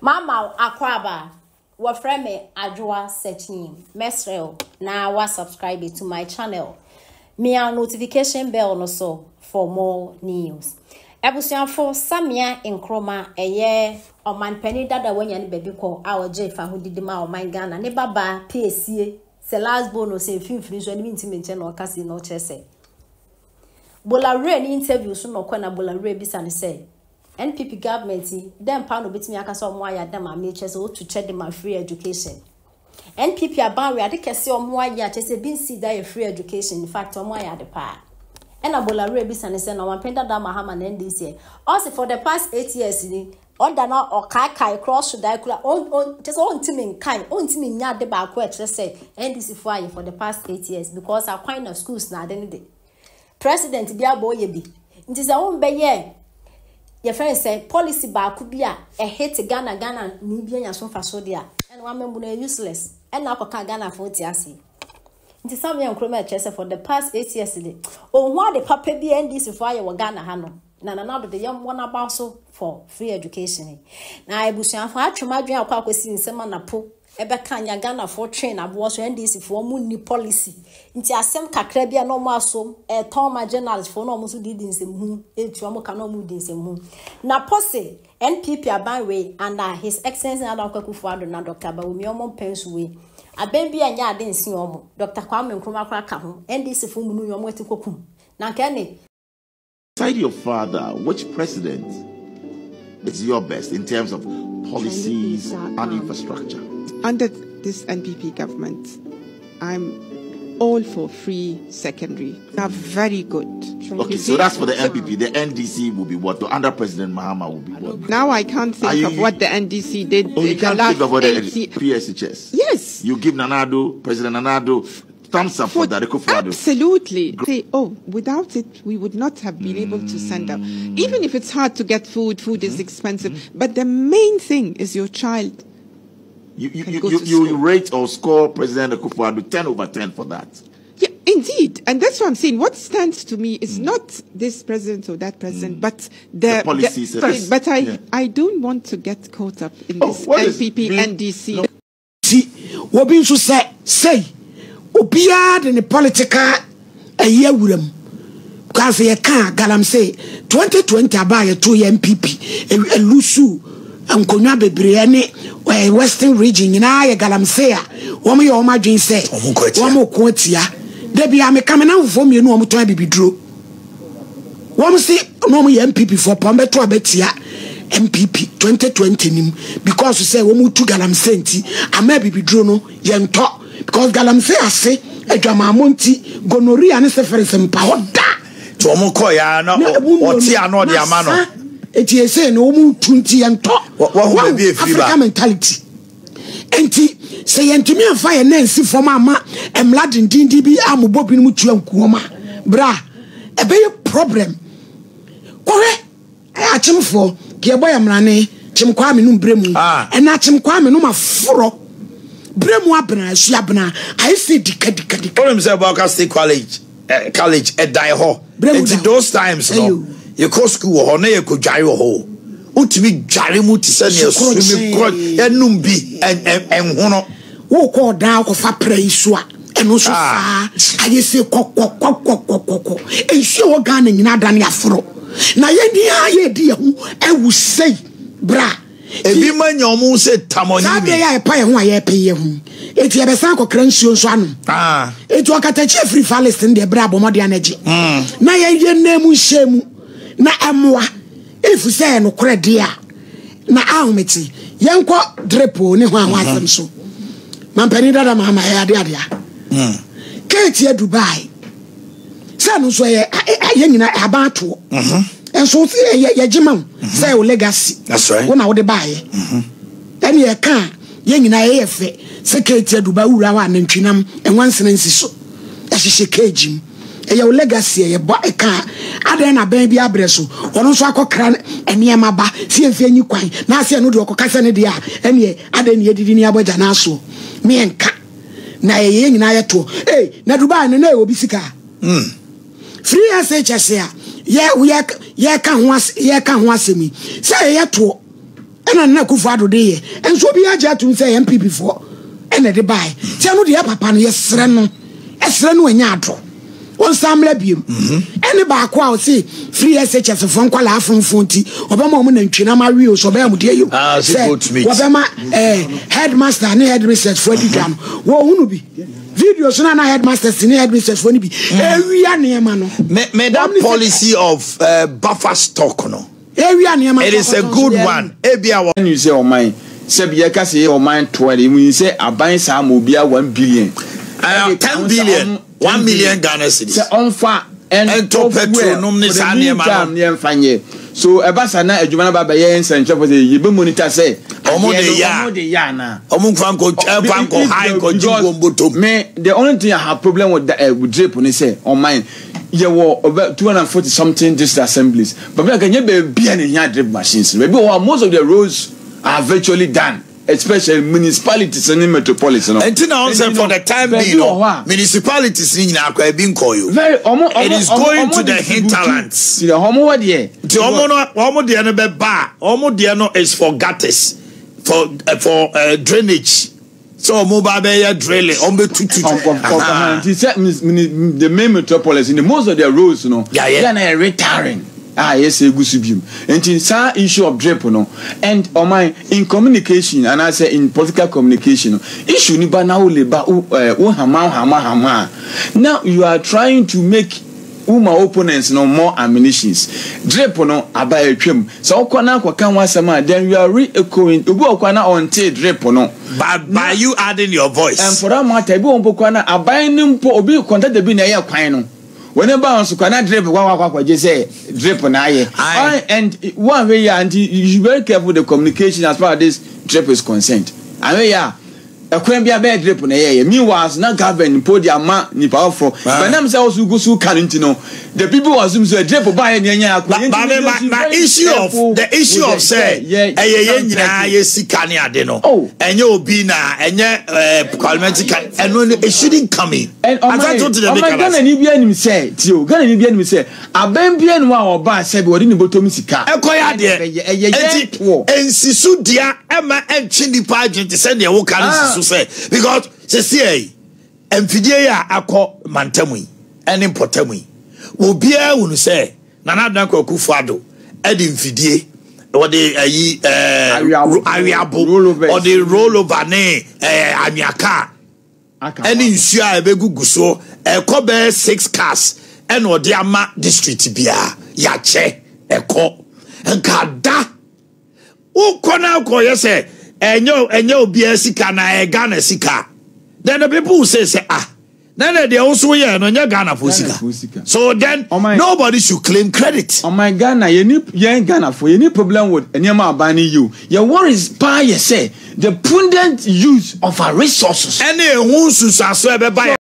Mama Akwaba, wa friend me Addo searching. Mesrel, now wa subscribe to my channel. Me a notification bell no so for more news. Ebusian for Samia Nkrumah eye o man penny dada when yani baby call our Jefa who did ma o man Ghana ne baba PSA se last bonus se fin so any intimate no kasi no chese. Bolare ni interview so no kwa na bolare bisa ne say NPP government dem pa no betimi aka so mo aya dem a me chese o to check them free education. NPP aban we ade kese o mo aya chese bin see that free education in fact o mo aya de pa. And a bolare bisa ne say no one penda da mahama na NDC. Also for the past 8 years ni onda na o kai cross to die kula on just on timi kai on timi nya de ba ko e say NDC for the past 8 years because our kind of schools na dey dey president bia boye bi nti say won be ye your friend say policy ba ku bia e hit Ghana ni bia nya so fa so dia and one member na useless and na akoka Ghana for tiase. Nti Samia Nkrumah chese for the past 8 years today. Oh, what the papa be NDC for your Ghana hano. Na the young one about so for free education. Na ebusuan for atwemadwen akwa akosi nsema na po ebe kanya Ghana for train abo so NDC for mu ni policy. Nti asem kakra bia no mo asom ton ma journalist for no mo so didi nsem hu etu amo ka no mo didi nsem hu. Na pose NPP abanwe under his excellency Akuffo na Dr. Bawumi omo pensu we. A baby and ya didn't see Dr. Kwame Nkrumah Krakaho, and this if you know what to cook. Now, can it? Beside your father, which president is your best in terms of policies and infrastructure? Under this NPP government, I'm all for free secondary. They are very good. Okay, so that's for the NPP. The NDC will be what? Under President Mahama will be what? Now I can't think of what the NDC did. Oh, you can't think of what the SHS? Yes. You give President Addo, thumbs up for that. Absolutely. Say, oh, without it, we would not have been able to send out. Even if it's hard to get food is expensive. But the main thing is your child. You rate or score President Akuffo 10 over 10 for that. Yeah, indeed. And that's what I'm saying. What stands to me is not this president or that president, but the policies. But I don't want to get caught up in this NPP, NDC. See, what being so say, Obia in the political a year with them. Because you can't, Galam say, 2020 about a 2 MPP, a Lusu. Nkonya bebrene Western region nyina ya galamsea womo ye oma dwen se womo kotia da bia me kamena mfo mienu womo ton bibiduro womo se no mo ye MPP for pombeto abetia MPP 2020 nim because say womo tu galamsea nti ama bibiduro no ye nto because galamsea ase adwama monti gonorrhea ne seferese mpa hoda to womo koya na oti ano de ama no eti ese no mu tunti ento wa be Africa mentality enti say yentimi afa ye nansi form ama emladin dindi bi amobobi no mutu ankuoma bra ebe ye problem kore achimfo ke boy amrane chimkwame no bremu ena chimkwame no maforo bremu abna asu abna I say dika problem say about State college at die ho enti those times no you go school or na you go jare ho utimi jare mu ti se ne sumi ko enum bi en hono wo ko da ko fa pray so a eno so fa aye se kokokokokoko enhwe wo Ghana nyina da ne aforo na ye di aye di hu ewu sei bra ebi manya omu se tamoni na be ya pa ye hu aye pe ye hu eti e be san kokran nsuo so anu eti okatachi free falest ndi bra bomode anaji na ye nemu nhemu na amwa if say no credit na ahometi yenko drepo ne ho awasem so mampani dada mama ya ade keti Dubai say no so ye nyina abato enso ye jima say o legacy that's right wona wo de bae then ye kan ye nyina ye fe secretary Dubai wura wa nantwinam enwansena nsi so ehye kejim eye o legacy ye bo eka adan na ban bi abreso ono so akokra eniema ba si enfi anyi kwan na ase no de okokasa ne dia ene adan ye didi ni aboja na so me enka na ye nyina ye to na Dubai ne na obi sika free SHS ya ye ka ho asemi say ye to ɛna na Akuffo Addo de ye enso bi agya tum say MPP for ɛna de bai tia no de papa no yesre no anya ado on samla biem ɛne ba akwa o say free SHS for nkwala afonfon ti obama mo na ntwena ma wi o so ba mu de you obama headmaster ne headmistress for digam wo hunu bi video so na headmasters ne headmistress for ni bi ewia ne ma no me that policy of buffer stock no ewia ne ma it is a good one ebia when you say oman say be ka say oman 20 you say aban sa mo bia 1 billion 10 billion 1 million Ghana cedis say onfa and top petrol nom ne sa ne ma no mfanye so ebasa na adwuma na baba ye nsanche for say you be monitor say omo de ya na omo kwanko high ko jingo mbotom me the only thing I have problem with with drip on say on mine yeah about 240 something district assemblies but we can be an drip machines maybe most of the roads are virtually done, especially municipalities and metropolitan. And now for the time being, municipalities in Akwa being called you. It is going to the hinterlands. The homo there. The homo the bar. Homo the is for gutters, for drainage. So mobile drilling the main metropolis in the most of their roads, you know. They're retiring. Yes, a good and it's a issue of drip, no. And on my in communication, and I say in political communication, issue ni ba now hama. Now you are trying to make my opponents no more ammunitions. Drip no abaye twem. So okwana kwa kan wasema then you are re-echoing. Obu okwana onte drip no. By you adding your voice. And for that matter, obu okwana abaye nimpo obi contact the bi na ye kwan no. Whenever on Sukana drip, just say drip on and one way, and you very careful with the communication as far as this drip is concerned. I mean, a queen be a bad drip on a meanwhile, not government podium, ni powerful. But I'm also go so Carintino. The people assume a drip by any the issue of say, Sikani Adeno. Oh, and you'll be now, and yet, parliamentary, and when it shouldn't come in. And I told to the Ghanaian say, Tio, Ghanaian say, a Bambian or Bar said, what in the Botomisika. A quiet and Sisu dia Emma and Chindi Pageant to send your work to say, because they say, and Fidia Ako Mantamui, and Importamui. Will be able to say, Nana Danko Akuffo Addo, Edim Fidie, or the Ariabo, or the rollover ne Amiaka, and in Shia Begu Guso, a Kobe 6 cars, and or the Ama district Bia, Yache, a co, and Kada. O Kona Koya say, and yo BSika na Ghana Sika. Then the people say, then they also no Ghana for Sika. So then nobody should claim credit. Oh my Ghana, you need Ghana for any problem with any banning you. Your worries by say the prudent use of our resources. Any who should by